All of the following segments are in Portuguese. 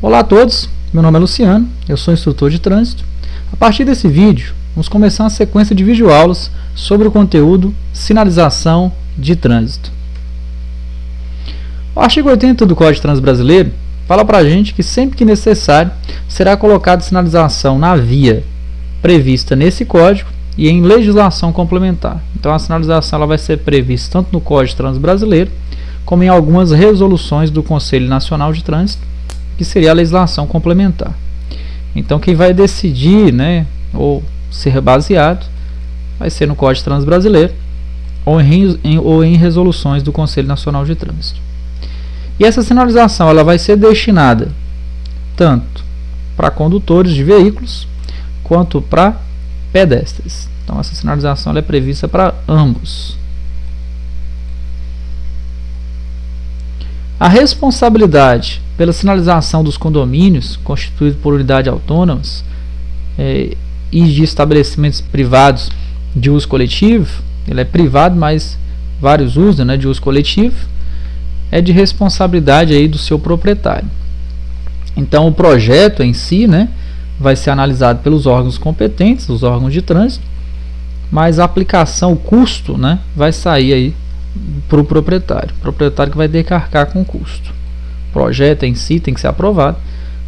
Olá a todos, meu nome é Luciano, eu sou instrutor de trânsito. A partir desse vídeo, vamos começar uma sequência de videoaulas sobre o conteúdo sinalização de trânsito. O artigo 80 do Código de Trânsito Brasileiro fala para a gente que sempre que necessário será colocada sinalização na via prevista nesse código e em legislação complementar. Então a sinalização ela vai ser prevista tanto no Código de Trânsito Brasileiro como em algumas resoluções do Conselho Nacional de Trânsito, que seria a legislação complementar. Então quem vai decidir, ou ser baseado, vai ser no Código de Trânsito Brasileiro ou em resoluções do Conselho Nacional de Trânsito. E essa sinalização ela vai ser destinada tanto para condutores de veículos quanto para pedestres. Então essa sinalização ela é prevista para ambos. A responsabilidade pela sinalização dos condomínios constituídos por unidades autônomas e de estabelecimentos privados de uso coletivo, ele é privado, mas vários usam, de uso coletivo, é de responsabilidade aí do seu proprietário. Então o projeto em si, vai ser analisado pelos órgãos competentes, os órgãos de trânsito, mas a aplicação, o custo, vai sair aí para o proprietário que vai ter que arcar com o custo. O projeto em si tem que ser aprovado,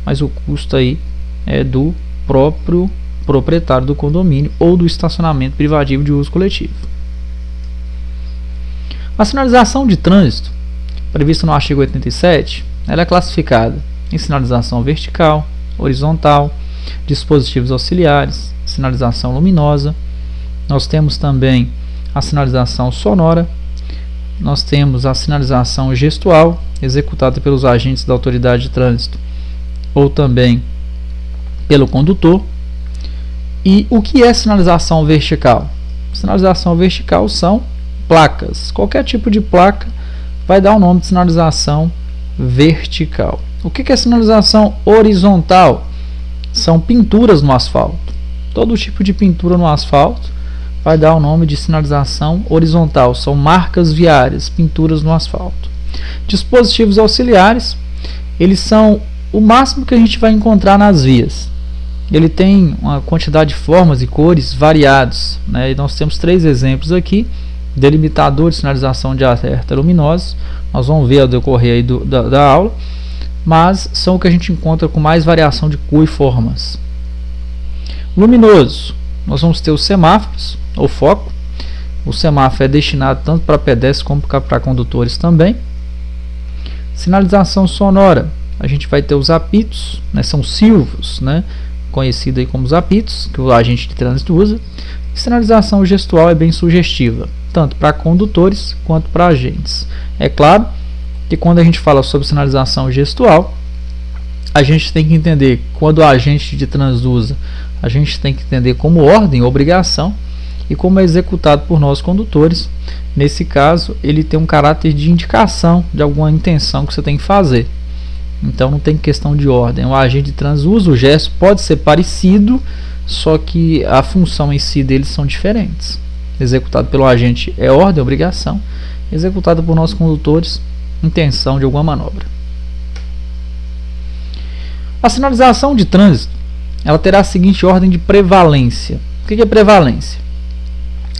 mas o custo aí é do próprio proprietário do condomínio ou do estacionamento privativo de uso coletivo. A sinalização de trânsito, prevista no artigo 87, ela é classificada em sinalização vertical, horizontal, dispositivos auxiliares, sinalização luminosa. Nós temos também a sinalização sonora. Nós temos a sinalização gestual, executada pelos agentes da autoridade de trânsito ou também pelo condutor. E o que é sinalização vertical? Sinalização vertical são placas. Qualquer tipo de placa vai dar o nome de sinalização vertical. O que é sinalização horizontal? São pinturas no asfalto. Todo tipo de pintura no asfalto vai dar o nome de sinalização horizontal. São marcas viárias, pinturas no asfalto. Dispositivos auxiliares, eles são o máximo que a gente vai encontrar nas vias. Ele tem uma quantidade de formas e cores variados. E nós temos 3 exemplos aqui. Delimitador de sinalização de alerta luminosos. Nós vamos ver ao decorrer aí da aula. Mas são o que a gente encontra com mais variação de cor e formas. Luminoso. Nós vamos ter os semáforos, ou foco. O semáforo é destinado tanto para pedestres como para condutores também. Sinalização sonora. A gente vai ter os apitos, são silvos, conhecido aí como os apitos, que o agente de trânsito usa. Sinalização gestual é bem sugestiva, tanto para condutores quanto para agentes. É claro que quando a gente fala sobre sinalização gestual, a gente tem que entender quando o agente de trânsito usa, a gente tem que entender como ordem, obrigação, e como é executado por nós condutores. Nesse caso, ele tem um caráter de indicação de alguma intenção que você tem que fazer. Então não tem questão de ordem. O agente de trânsito usa o gesto, pode ser parecido, só que a função em si deles são diferentes. Executado pelo agente é ordem, obrigação. Executado por nós condutores, intenção de alguma manobra. A sinalização de trânsito ela terá a seguinte ordem de prevalência. O que é prevalência?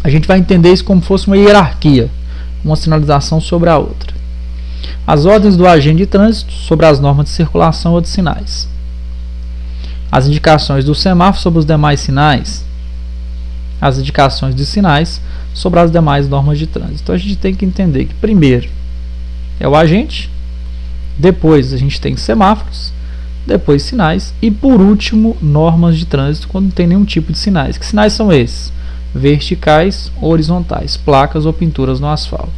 A gente vai entender isso como fosse uma hierarquia, uma sinalização sobre a outra. As ordens do agente de trânsito sobre as normas de circulação ou de sinais. As indicações do semáforo sobre os demais sinais. As indicações de sinais sobre as demais normas de trânsito. Então a gente tem que entender que primeiro é o agente, depois a gente tem semáforos, depois sinais e por último normas de trânsito quando não tem nenhum tipo de sinais. Que sinais são esses? Verticais ou horizontais, placas ou pinturas no asfalto.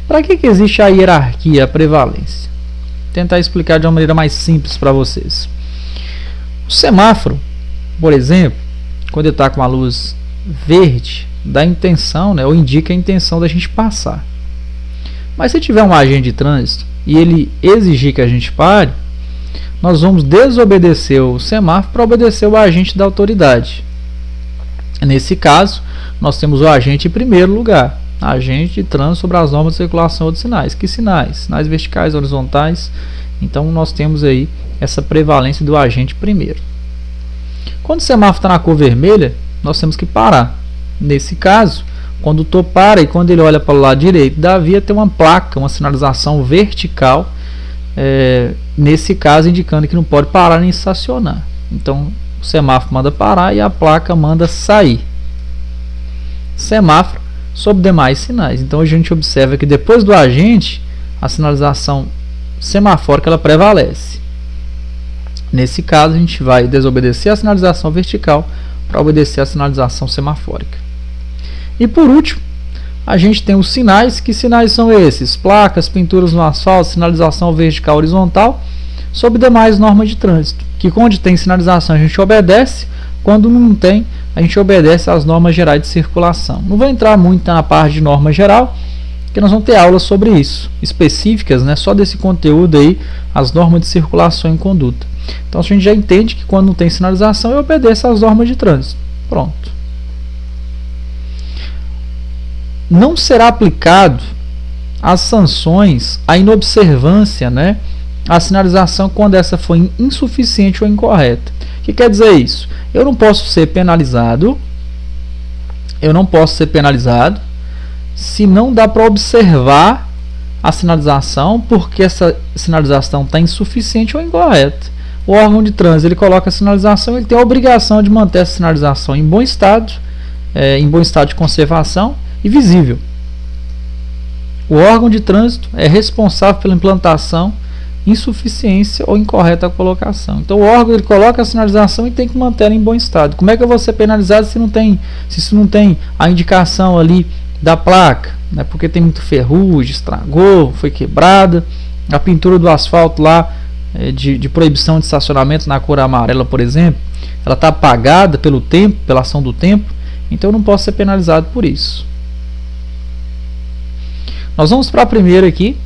Para que existe a hierarquia, a prevalência? Vou tentar explicar de uma maneira mais simples para vocês. O semáforo, por exemplo, quando ele está com a luz verde, dá a intenção, ou indica a intenção da gente passar. Mas se tiver um agente de trânsito e ele exigir que a gente pare, nós vamos desobedecer o semáforo para obedecer o agente da autoridade. Nesse caso, nós temos o agente em primeiro lugar, agente de trânsito sobre as normas de circulação ou de sinais. Que sinais? Sinais verticais, horizontais Então nós temos aí essa prevalência do agente primeiro. Quando o semáforo está na cor vermelha, nós temos que parar. Nesse caso, o condutor para e quando ele olha para o lado direito da via tem uma placa, uma sinalização vertical, nesse caso indicando que não pode parar nem estacionar. Então o semáforo manda parar e a placa manda sair. Semáforo sobre demais sinais. Então a gente observa que depois do agente, a sinalização semafórica ela prevalece. Nesse caso a gente vai desobedecer a sinalização vertical para obedecer a sinalização semafórica. E por último, a gente tem os sinais. Que sinais são esses? Placas, pinturas no asfalto, sinalização vertical horizontal, sob demais normas de trânsito. Que onde tem sinalização a gente obedece, quando não tem, a gente obedece às normas gerais de circulação. Não vou entrar muito na parte de norma geral, porque nós vamos ter aulas sobre isso, específicas, né, só desse conteúdo aí, as normas de circulação em conduta. Então a gente já entende que quando não tem sinalização, eu obedeço às normas de trânsito. Pronto. Não será aplicado as sanções, a inobservância, né, a sinalização quando essa foi insuficiente ou incorreta. O que quer dizer isso? Eu não posso ser penalizado, se não dá para observar a sinalização porque essa sinalização está insuficiente ou incorreta. O órgão de trânsito ele coloca a sinalização, ele tem a obrigação de manter essa sinalização em bom estado de conservação e visível. O órgão de trânsito é responsável pela implantação, insuficiência ou incorreta colocação. Então o órgão ele coloca a sinalização e tem que manter ela em bom estado. Como é que eu vou ser penalizado se isso não tem a indicação ali da placa, né? Porque tem muito ferrugem, estragou, foi quebrada, a pintura do asfalto lá de proibição de estacionamento na cor amarela, por exemplo, ela está apagada pelo tempo, pela ação do tempo, então eu não posso ser penalizado por isso. Nós vamos para a primeira aqui,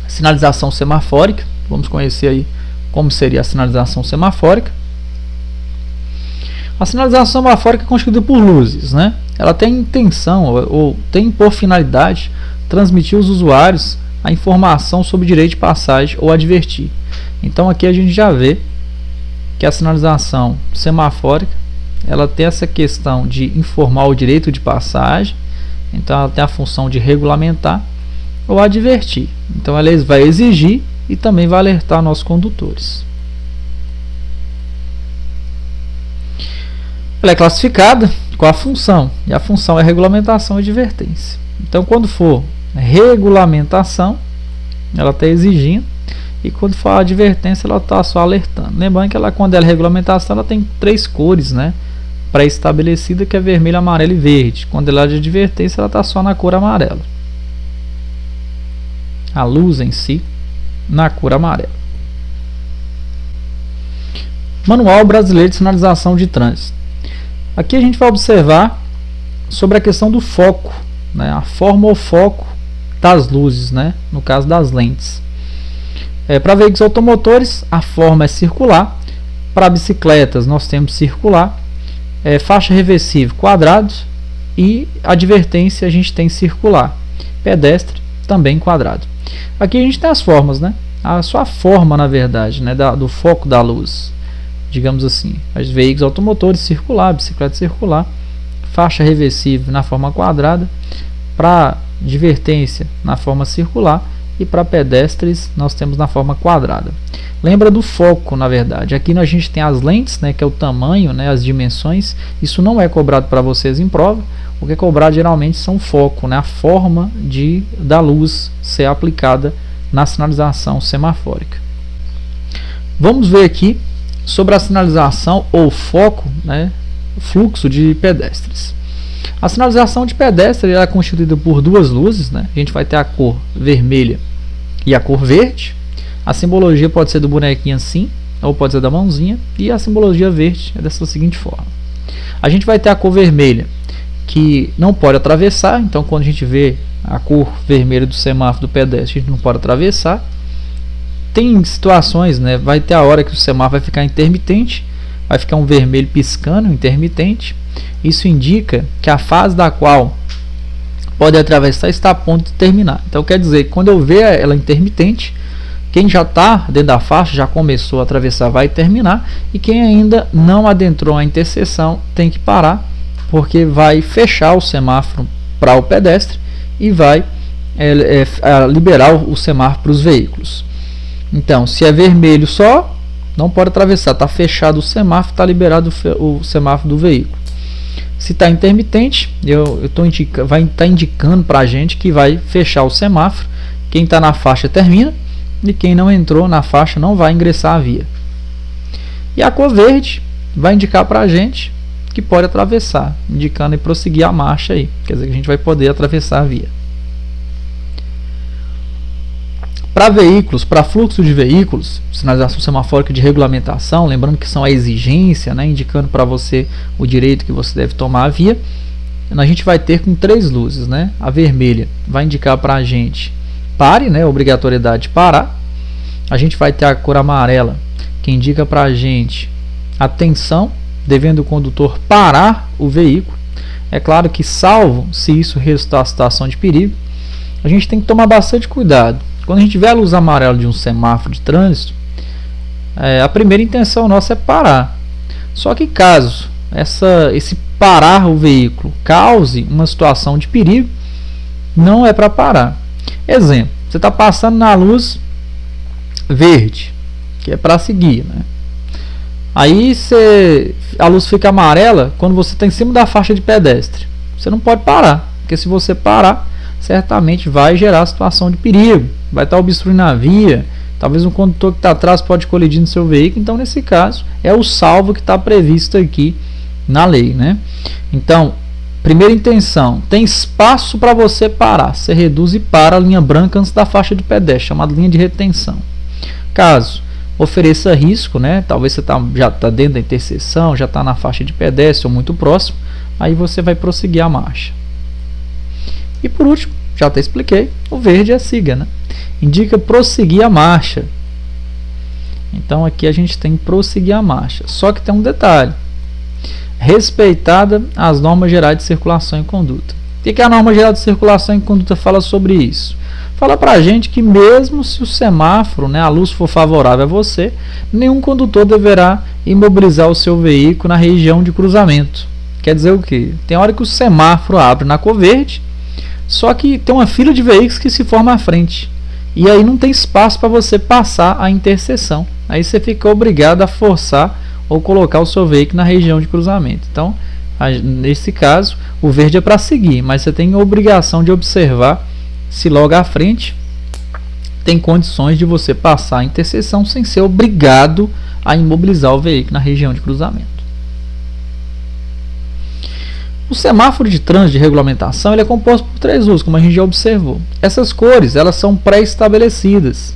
sinalização semafórica. Vamos conhecer aí como seria a sinalização semafórica. A sinalização semafórica é constituída por luzes, né? Ela tem intenção ou tem por finalidade transmitir aos usuários a informação sobre o direito de passagem ou advertir. Então aqui a gente já vê que a sinalização semafórica ela tem essa questão de informar o direito de passagem. Então ela tem a função de regulamentar ou advertir. Então ela vai exigir e também vai alertar nossos condutores. Ela é classificada com a função, e a função é regulamentação e advertência. Então quando for regulamentação, ela está exigindo, e quando for advertência, ela está só alertando. Lembrando que quando ela é regulamentação, ela tem 3 cores, né, pré-estabelecida, que é vermelho, amarelo e verde. Quando ela é de advertência, ela está só na cor amarela. A luz em si na cor amarela. Manual Brasileiro de Sinalização de Trânsito. Aqui a gente vai observar sobre a questão do foco, né, a forma ou foco das luzes, né, no caso das lentes. Para veículos automotores, a forma é circular. Para bicicletas, nós temos circular. Faixa reversível, quadrado. E advertência, a gente tem circular. Pedestre, também quadrado. Aqui a gente tem as formas, né? A sua forma, na verdade, né, do foco da luz. Digamos assim, os veículos automotores circular, bicicleta circular, faixa reversível na forma quadrada, para advertência na forma circular e para pedestres nós temos na forma quadrada. Lembra do foco, na verdade. Aqui a gente tem as lentes, né, que é o tamanho, né, as dimensões. Isso não é cobrado para vocês em prova. O que é cobrado geralmente são o foco, né, a forma da luz ser aplicada na sinalização semafórica. Vamos ver aqui sobre a sinalização ou foco, né, fluxo de pedestres. A sinalização de pedestre é constituída por 2 luzes, né? A gente vai ter a cor vermelha e a cor verde. A simbologia pode ser do bonequinho assim, ou pode ser da mãozinha, e a simbologia verde é dessa seguinte forma. A gente vai ter a cor vermelha, que não pode atravessar. Então quando a gente vê a cor vermelha do semáforo do pedestre, a gente não pode atravessar. Tem situações, né, vai ter a hora que o semáforo vai ficar intermitente, vai ficar um vermelho piscando, intermitente. Isso indica que a fase da qual pode atravessar está a ponto de terminar. Então quer dizer que quando eu ver ela intermitente, Quem já está dentro da faixa, já começou a atravessar, vai terminar. E quem ainda não adentrou a interseção tem que parar, porque vai fechar o semáforo para o pedestre e vai liberar o semáforo para os veículos. Então, se é vermelho só, não pode atravessar. Está fechado o semáforo, está liberado o semáforo do veículo. Se está intermitente, vai estar indicando para a gente que vai fechar o semáforo. Quem está na faixa termina e quem não entrou na faixa não vai ingressar a via. E a cor verde vai indicar para a gente que pode atravessar, indicando e prosseguir a marcha aí. Quer dizer que a gente vai poder atravessar a via. Para veículos, para fluxo de veículos, sinalização semafórica de regulamentação, lembrando que são a exigência, né, indicando para você o direito que você deve tomar a via, a gente vai ter com 3 luzes, né? A vermelha vai indicar para a gente pare, né, obrigatoriedade de parar. A gente vai ter a cor amarela, que indica para a gente atenção, devendo o condutor parar o veículo. É claro que, salvo se isso resultar situação de perigo, a gente tem que tomar bastante cuidado. Quando a gente vê a luz amarela de um semáforo de trânsito, a primeira intenção nossa é parar. Só que caso esse parar o veículo cause uma situação de perigo, não é para parar. Exemplo, você está passando na luz verde, que é para seguir, né? Aí a luz fica amarela quando você está em cima da faixa de pedestre. Você não pode parar, porque se você parar, certamente vai gerar situação de perigo, vai estar obstruindo a via, talvez um condutor que está atrás pode colidir no seu veículo. Então, nesse caso, é o salvo que está previsto aqui na lei, né? Então, primeira intenção, tem espaço para você parar, você reduz e para a linha branca antes da faixa de pedestre, chamada linha de retenção. Caso ofereça risco, né? Talvez você já está dentro da interseção, já está na faixa de pedestre ou muito próximo, aí você vai prosseguir a marcha. E por último, já até expliquei, o verde é siga, né? Indica prosseguir a marcha. Então aqui a gente tem que prosseguir a marcha. Só que tem um detalhe: respeitada as normas gerais de circulação e conduta. O que a norma geral de circulação e conduta fala sobre isso? Fala para a gente que mesmo se o semáforo, né, a luz for favorável a você, nenhum condutor deverá imobilizar o seu veículo na região de cruzamento. Quer dizer o quê? Tem hora que o semáforo abre na cor verde, só que tem uma fila de veículos que se forma à frente. E aí não tem espaço para você passar a interseção. Aí você fica obrigado a forçar ou colocar o seu veículo na região de cruzamento. Então, nesse caso, o verde é para seguir, mas você tem a obrigação de observar se logo à frente tem condições de você passar a interseção sem ser obrigado a imobilizar o veículo na região de cruzamento. O semáforo de trânsito de regulamentação ele é composto por 3 luzes, como a gente já observou. Essas cores elas são pré-estabelecidas.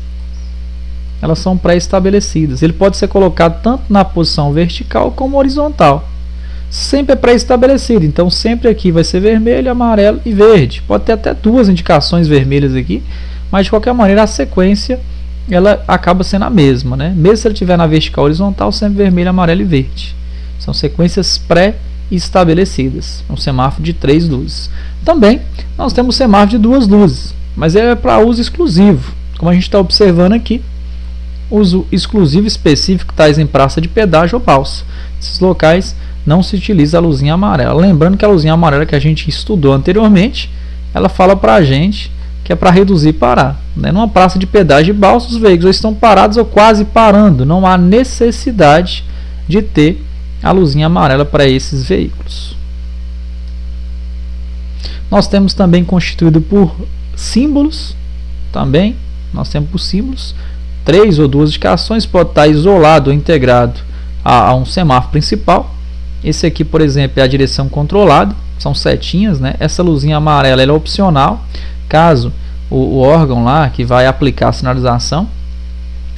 Ele pode ser colocado tanto na posição vertical como horizontal. Sempre é pré-estabelecido, então sempre aqui vai ser vermelho, amarelo e verde. Pode ter até 2 indicações vermelhas aqui, mas de qualquer maneira a sequência ela acaba sendo a mesma, né? Mesmo se ele estiver na vertical ou horizontal, sempre vermelho, amarelo e verde. São sequências pré-estabelecidas. É um semáforo de 3 luzes. Também nós temos semáforo de 2 luzes, mas é para uso exclusivo. Como a gente está observando aqui, uso exclusivo específico tais em praça de pedágio ou balsa. Esses locais não se utiliza a luzinha amarela. Lembrando que a luzinha amarela que a gente estudou anteriormente, ela fala para a gente que é para reduzir e parar. Né? Numa praça de pedágio e balsa, os veículos estão parados ou quase parando. Não há necessidade de ter a luzinha amarela para esses veículos. Nós temos também constituído por símbolos. Também nós temos por símbolos 3 ou 2 indicações, pode estar isolado ou integrado a um semáforo principal. Esse aqui, por exemplo, é a direção controlada, são setinhas, né? Essa luzinha amarela ela é opcional, caso o órgão lá que vai aplicar a sinalização,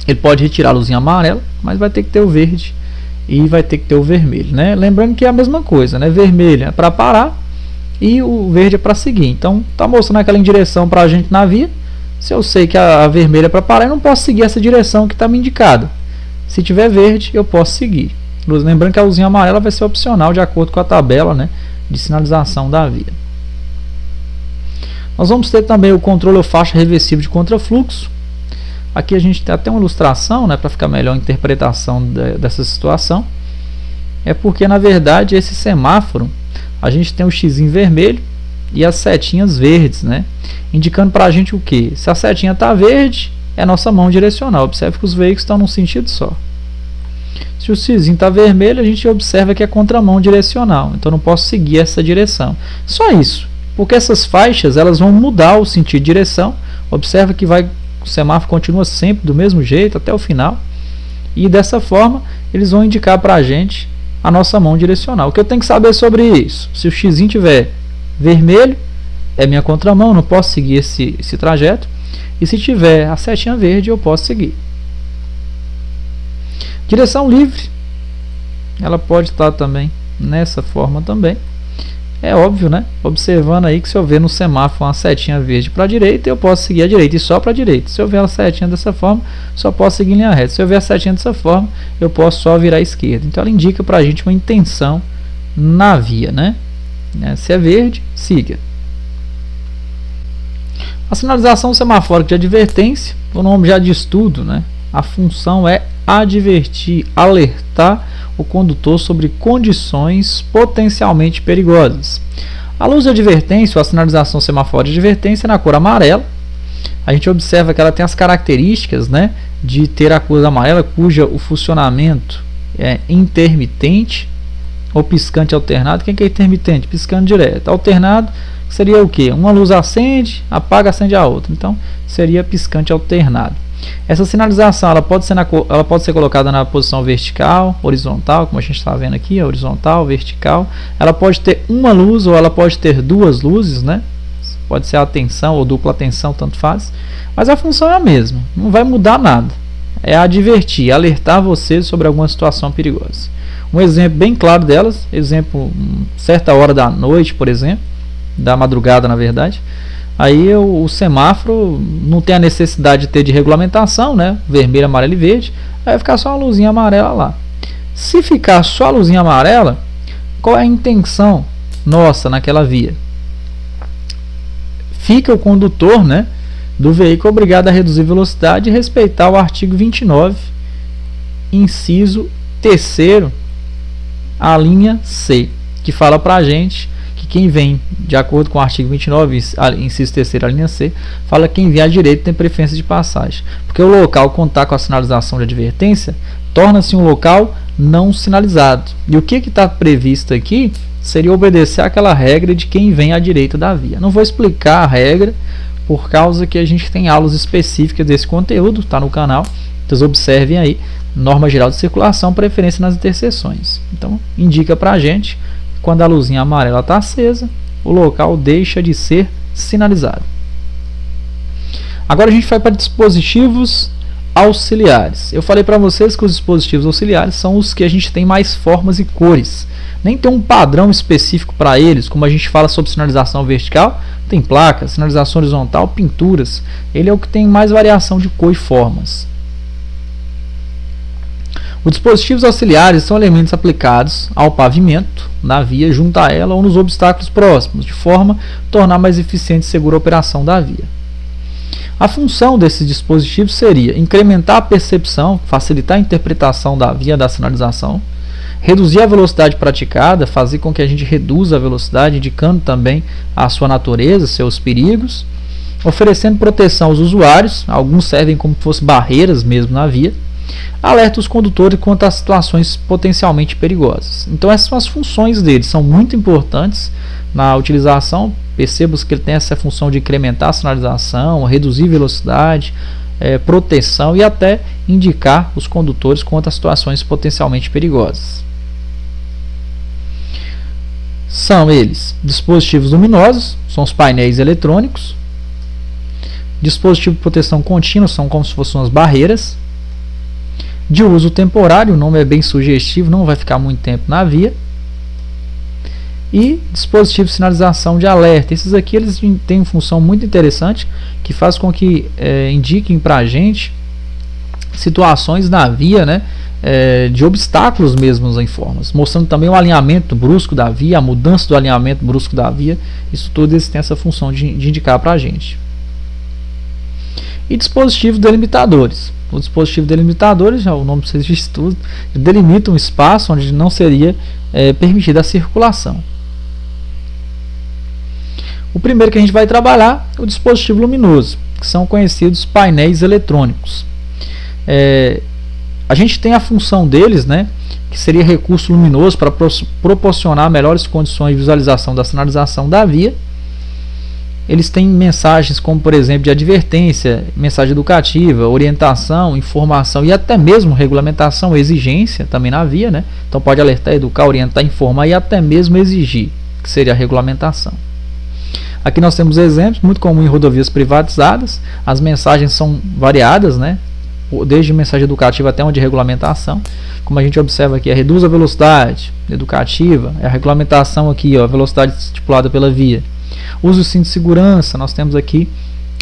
ele pode retirar a luzinha amarela, mas vai ter que ter o verde e vai ter que ter o vermelho, né? Lembrando que é a mesma coisa, né? Vermelho é para parar e o verde é para seguir. Então, tá mostrando aquela direção para a gente na via. Se eu sei que a vermelha é para parar, eu não posso seguir essa direção que está me indicada. Se tiver verde, eu posso seguir. Lembrando que a luzinha amarela vai ser opcional de acordo com a tabela, né, de sinalização da via. Nós vamos ter também o controle ou faixa reversível de contrafluxo. Aqui a gente tem até uma ilustração, né, para ficar melhor a interpretação dessa situação. É porque, na verdade, esse semáforo, a gente tem o X vermelho e as setinhas verdes, né, indicando para a gente o que? Se a setinha está verde, é nossa mão direcional. Observe que os veículos estão num sentido só. Se o X está vermelho, a gente observa que é contramão direcional. Então, não posso seguir essa direção. Só isso. Porque essas faixas elas vão mudar o sentido de direção. Observa que o semáforo continua sempre do mesmo jeito até o final. E dessa forma, eles vão indicar para a gente a nossa mão direcional. O que eu tenho que saber sobre isso? Se o X estiver vermelho, é minha contramão, não posso seguir esse trajeto. E se tiver a setinha verde, eu posso seguir. Direção livre, ela pode estar também nessa forma também. É óbvio, né? Observando aí que se eu ver no semáforo uma setinha verde para a direita, eu posso seguir a direita e só para a direita. Se eu ver a setinha dessa forma, só posso seguir em linha reta. Se eu ver a setinha dessa forma, eu posso só virar à esquerda. Então ela indica para a gente uma intenção na via, né? Se é verde, siga. A sinalização semafórica de advertência, o nome já diz tudo, né? A função é advertir, alertar o condutor sobre condições potencialmente perigosas. A luz de advertência, ou a sinalização semafórica de advertência, na cor amarela. A gente observa que ela tem as características, né, de ter a cor amarela, cuja o funcionamento é intermitente ou piscante alternado. Quem que é intermitente? Piscando direto. Alternado seria o quê? Uma luz acende, apaga, acende a outra. Então, seria piscante alternado. Essa sinalização ela pode ser colocada na posição vertical, horizontal, como a gente está vendo aqui, horizontal, vertical. Ela pode ter uma luz ou ela pode ter duas luzes, né? Pode ser a tensão ou dupla tensão, tanto faz. Mas a função é a mesma, não vai mudar nada. É advertir, alertar você sobre alguma situação perigosa. Um exemplo bem claro delas, exemplo, certa hora da noite, por exemplo, da madrugada, na verdade. Aí o semáforo não tem a necessidade de ter de regulamentação, né? Vermelho, amarelo e verde. Aí vai ficar só uma luzinha amarela lá. Se ficar só a luzinha amarela, qual é a intenção nossa naquela via? Fica o condutor, né, do veículo obrigado a reduzir velocidade e respeitar o artigo 29, inciso 3º, a linha C, que fala pra gente quem vem, de acordo com o artigo 29, inciso 3º, a linha C, fala que quem vem à direita tem preferência de passagem. Porque o local contar com a sinalização de advertência torna-se um local não sinalizado. E o que está previsto aqui seria obedecer àquela regra de quem vem à direita da via. Não vou explicar a regra, por causa que a gente tem aulas específicas desse conteúdo, está no canal. Vocês observem aí, norma geral de circulação, preferência nas interseções. Então, indica para a gente, quando a luzinha amarela está acesa, o local deixa de ser sinalizado. Agora a gente vai para dispositivos auxiliares. Eu falei para vocês que os dispositivos auxiliares são os que a gente tem mais formas e cores. Nem tem um padrão específico para eles, como a gente fala sobre sinalização vertical, tem placa, sinalização horizontal, pinturas. Ele é o que tem mais variação de cor e formas. Os dispositivos auxiliares são elementos aplicados ao pavimento, na via, junto a ela ou nos obstáculos próximos, de forma a tornar mais eficiente e segura a operação da via. A função desses dispositivos seria incrementar a percepção, facilitar a interpretação da via da sinalização, reduzir a velocidade praticada, fazer com que a gente reduza a velocidade, indicando também a sua natureza, seus perigos, oferecendo proteção aos usuários, alguns servem como se fossem barreiras mesmo na via, alerta os condutores quanto a situações potencialmente perigosas. Então essas são as funções deles, são muito importantes na utilização. Percebam que ele tem essa função de incrementar a sinalização, reduzir velocidade, proteção e até indicar os condutores quanto a situações potencialmente perigosas. São eles dispositivos luminosos, são os painéis eletrônicos. Dispositivo de proteção contínua, são como se fossem umas barreiras. De uso temporário, o nome é bem sugestivo, não vai ficar muito tempo na via. E dispositivo de sinalização de alerta. Esses aqui eles têm uma função muito interessante, que faz com que indiquem para a gente situações na via, né, de obstáculos mesmos em formas, mostrando também o alinhamento brusco da via, a mudança do alinhamento brusco da via. Isso tudo eles têm essa função de indicar para a gente. E dispositivos delimitadores. O dispositivo delimitadores, já o nome precisa de estudo, delimita um espaço onde não seria permitida a circulação. O primeiro que a gente vai trabalhar é o dispositivo luminoso, que são conhecidos painéis eletrônicos. A gente tem a função deles, né, que seria recurso luminoso para proporcionar melhores condições de visualização da sinalização da via. Eles têm mensagens como, por exemplo, de advertência, mensagem educativa, orientação, informação e até mesmo regulamentação, exigência também na via, né? Então pode alertar, educar, orientar, informar e até mesmo exigir, que seria a regulamentação. Aqui nós temos exemplos, muito comum em rodovias privatizadas. As mensagens são variadas, né? Desde mensagem educativa até uma de regulamentação. Como a gente observa aqui, reduz a velocidade educativa, a regulamentação aqui, ó, a velocidade estipulada pela via. Use o cinto de segurança, nós temos aqui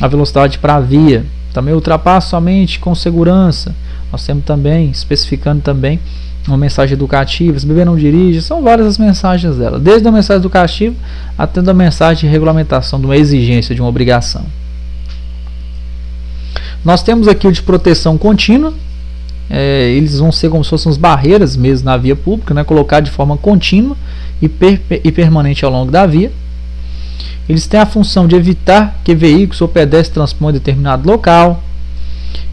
a velocidade para a via. Também ultrapasse somente com segurança. Nós temos também, especificando também uma mensagem educativa, se beber não dirige, são várias as mensagens dela, desde a mensagem educativa até a mensagem de regulamentação, de uma exigência, de uma obrigação. Nós temos aqui o de proteção contínua, eles vão ser como se fossem as barreiras mesmo na via pública, né, colocados de forma contínua e permanente ao longo da via. Eles têm a função de evitar que veículos ou pedestres transponham determinado local.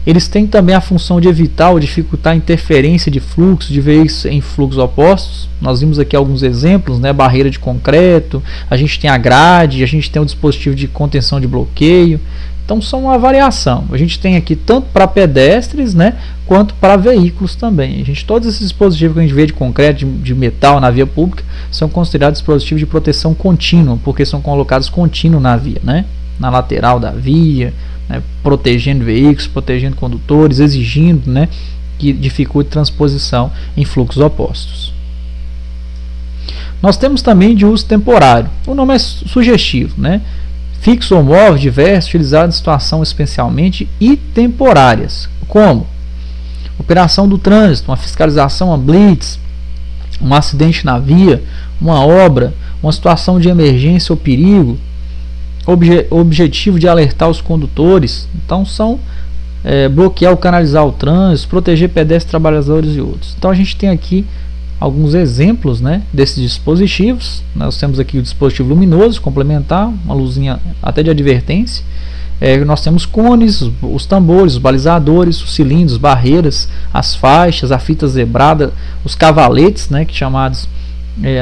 Eles têm também a função de evitar ou dificultar a interferência de fluxo de veículos em fluxos opostos. Nós vimos aqui alguns exemplos, né? Barreira de concreto, a gente tem a grade, a gente tem o dispositivo de contenção de bloqueio. Então são uma variação. A gente tem aqui tanto para pedestres, né, quanto para veículos também. Todos esses dispositivos que a gente vê de concreto, de metal na via pública, são considerados dispositivos de proteção contínua, porque são colocados contínuo na via, né, na lateral da via, né, protegendo veículos, protegendo condutores, exigindo, né, que dificulte transposição em fluxos opostos. Nós temos também de uso temporário. O nome é sugestivo, né? Fixo ou móvel, diverso, utilizado em situação especialmente e temporárias, como operação do trânsito, uma fiscalização, uma blitz, um acidente na via, uma obra, uma situação de emergência ou perigo, objetivo de alertar os condutores. Então são bloquear ou canalizar o trânsito, proteger pedestres, trabalhadores e outros. Então a gente tem aqui alguns exemplos, né, desses dispositivos. Nós temos aqui o dispositivo luminoso complementar, uma luzinha até de advertência. Nós temos cones, os tambores, os balizadores, os cilindros, barreiras, as faixas, a fita zebrada, os cavaletes, né, que chamados,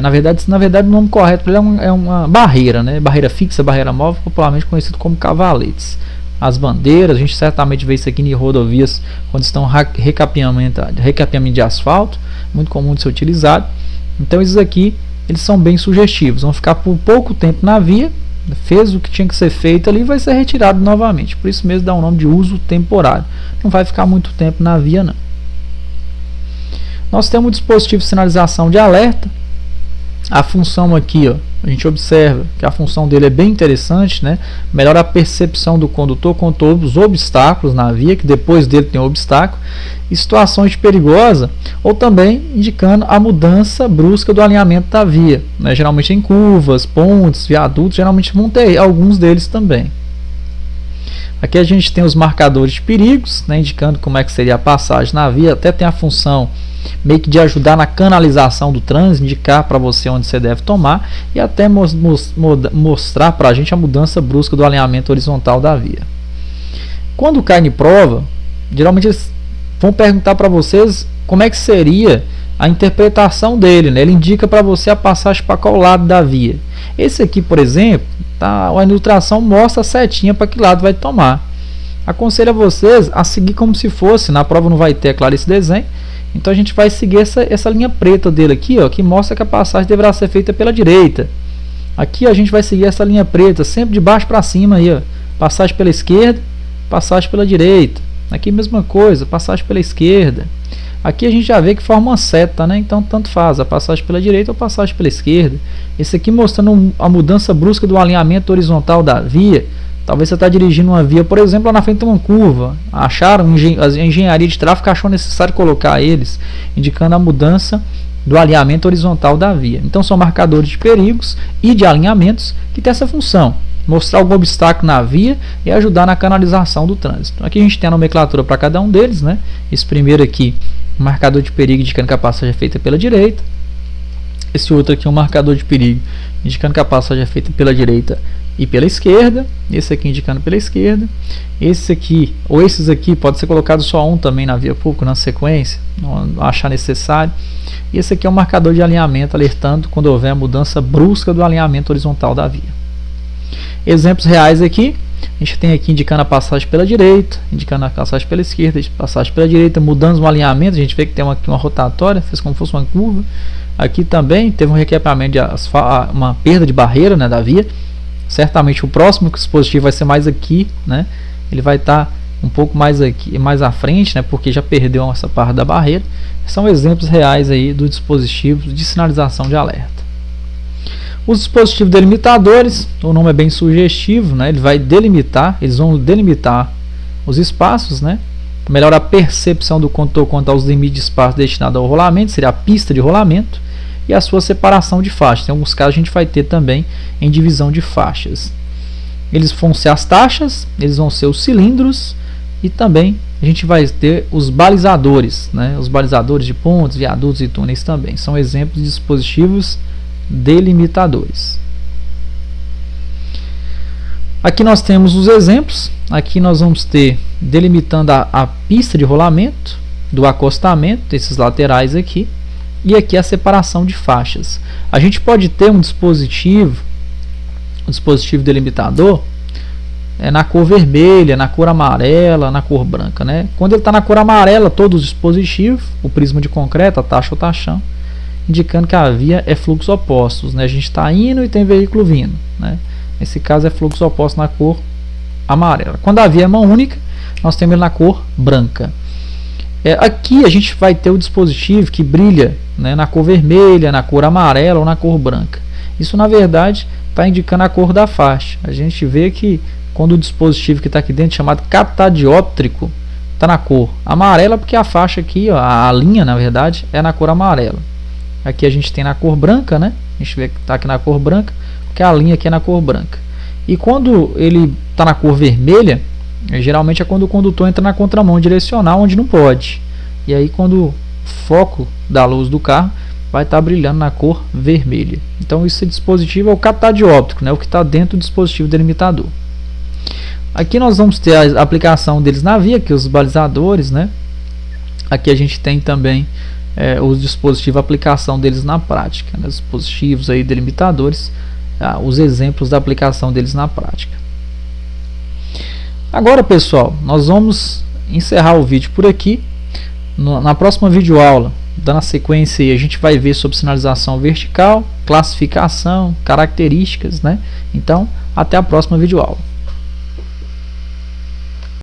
na verdade o nome correto para ele é uma barreira, né, barreira fixa, barreira móvel, popularmente conhecido como cavaletes. As bandeiras, a gente certamente vê isso aqui em rodovias quando estão recapeamento de asfalto, muito comum de ser utilizado. Então esses aqui, eles são bem sugestivos, vão ficar por pouco tempo na via, fez o que tinha que ser feito ali, vai ser retirado novamente, por isso mesmo dá o nome de uso temporário, não vai ficar muito tempo na via não. Nós temos o dispositivo de sinalização de alerta. A função aqui, ó, a gente observa que a função dele é bem interessante, né? Melhora a percepção do condutor quanto aos obstáculos na via, que depois dele tem um obstáculo, e situações perigosas, ou também indicando a mudança brusca do alinhamento da via, né? Geralmente em curvas, pontes, viadutos, geralmente vão ter alguns deles também. Aqui a gente tem os marcadores de perigos, né? Indicando como é que seria a passagem na via, até tem a função meio que de ajudar na canalização do trânsito, indicar para você onde você deve tomar e até mostrar para a gente a mudança brusca do alinhamento horizontal da via. Quando cai em prova, geralmente eles vão perguntar para vocês como é que seria a interpretação dele, né? Ele indica para você a passagem para qual lado da via. Esse aqui, por exemplo, a ilustração mostra a setinha para que lado vai tomar. Aconselho a vocês a seguir como se fosse, na prova não vai ter, é claro, esse desenho. Então a gente vai seguir essa linha preta dele aqui, ó, que mostra que a passagem deverá ser feita pela direita. Aqui a gente vai seguir essa linha preta, sempre de baixo para cima aí, ó. Passagem pela esquerda, passagem pela direita. Aqui mesma coisa, passagem pela esquerda. Aqui a gente já vê que forma uma seta, né? Então tanto faz, a passagem pela direita ou passagem pela esquerda. Esse aqui mostrando a mudança brusca do alinhamento horizontal da via. Talvez você está dirigindo uma via, por exemplo, lá na frente tem uma curva. Acharam, a engenharia de tráfego achou necessário colocar eles, indicando a mudança do alinhamento horizontal da via. Então são marcadores de perigos e de alinhamentos que tem essa função, mostrar algum obstáculo na via e ajudar na canalização do trânsito. Aqui a gente tem a nomenclatura para cada um deles, né? Esse primeiro aqui, um marcador de perigo indicando que a passagem é feita pela direita. Esse outro aqui é um marcador de perigo indicando que a passagem é feita pela direita e pela esquerda. Esse aqui indicando pela esquerda. Esse aqui, ou esses aqui, pode ser colocado só um também na via pública, na sequência, não achar necessário. E esse aqui é um marcador de alinhamento, alertando quando houver mudança brusca do alinhamento horizontal da via. Exemplos reais aqui, a gente tem aqui indicando a passagem pela direita, indicando a passagem pela esquerda, passagem pela direita, mudando o alinhamento. A gente vê que tem aqui uma rotatória, fez como se fosse uma curva. Aqui também teve um recapeamento, uma perda de barreira, né, da via. Certamente o próximo dispositivo vai ser mais aqui, né? Ele vai estar um pouco mais aqui, mais à frente, né? Porque já perdeu essa parte da barreira. São exemplos reais aí do dispositivo de sinalização de alerta. Os dispositivos delimitadores, o nome é bem sugestivo, né? Ele vai delimitar, eles vão delimitar os espaços, né? Melhorar a percepção do condutor quanto aos limites de espaço destinado ao rolamento, seria a pista de rolamento, e a sua separação de faixas. Em alguns casos a gente vai ter também em divisão de faixas. Eles vão ser as taxas, eles vão ser os cilindros, e também a gente vai ter os balizadores, né? Os balizadores de pontes, viadutos e túneis também. São exemplos de dispositivos delimitadores. Aqui nós temos os exemplos. Aqui nós vamos ter delimitando a pista de rolamento, do acostamento, desses laterais aqui, e aqui a separação de faixas. A gente pode ter um dispositivo delimitador na cor vermelha, na cor amarela, na cor branca, né? Quando ele está na cor amarela, todo o dispositivo, o prisma de concreto, a taxa ou taxão, indicando que a via é fluxo opostos, né? A gente está indo e tem veículo vindo, né? Nesse caso é fluxo oposto na cor amarela. Quando a via é mão única, nós temos ele na cor branca. Aqui a gente vai ter o dispositivo que brilha, né, na cor vermelha, na cor amarela ou na cor branca. Isso na verdade está indicando a cor da faixa. A gente vê que quando o dispositivo que está aqui dentro, chamado catadióptrico, está na cor amarela, porque a faixa aqui, ó, a linha na verdade é na cor amarela. Aqui a gente tem na cor branca, né? A gente vê que está aqui na cor branca, porque a linha aqui é na cor branca. E quando ele está na cor vermelha, geralmente é quando o condutor entra na contramão direcional, onde não pode. E aí quando o foco da luz do carro vai estar brilhando na cor vermelha. Então esse dispositivo é o catadióptrico, né? O que está dentro do dispositivo delimitador. Aqui nós vamos ter a aplicação deles na via, que é os balizadores, né? Aqui a gente tem também os dispositivos, a aplicação deles na prática, né? Os dispositivos aí delimitadores, os exemplos da aplicação deles na prática. Agora, pessoal, nós vamos encerrar o vídeo por aqui. Na próxima videoaula, dando a sequência aí, a gente vai ver sobre sinalização vertical, classificação, características, né? Então, até a próxima videoaula.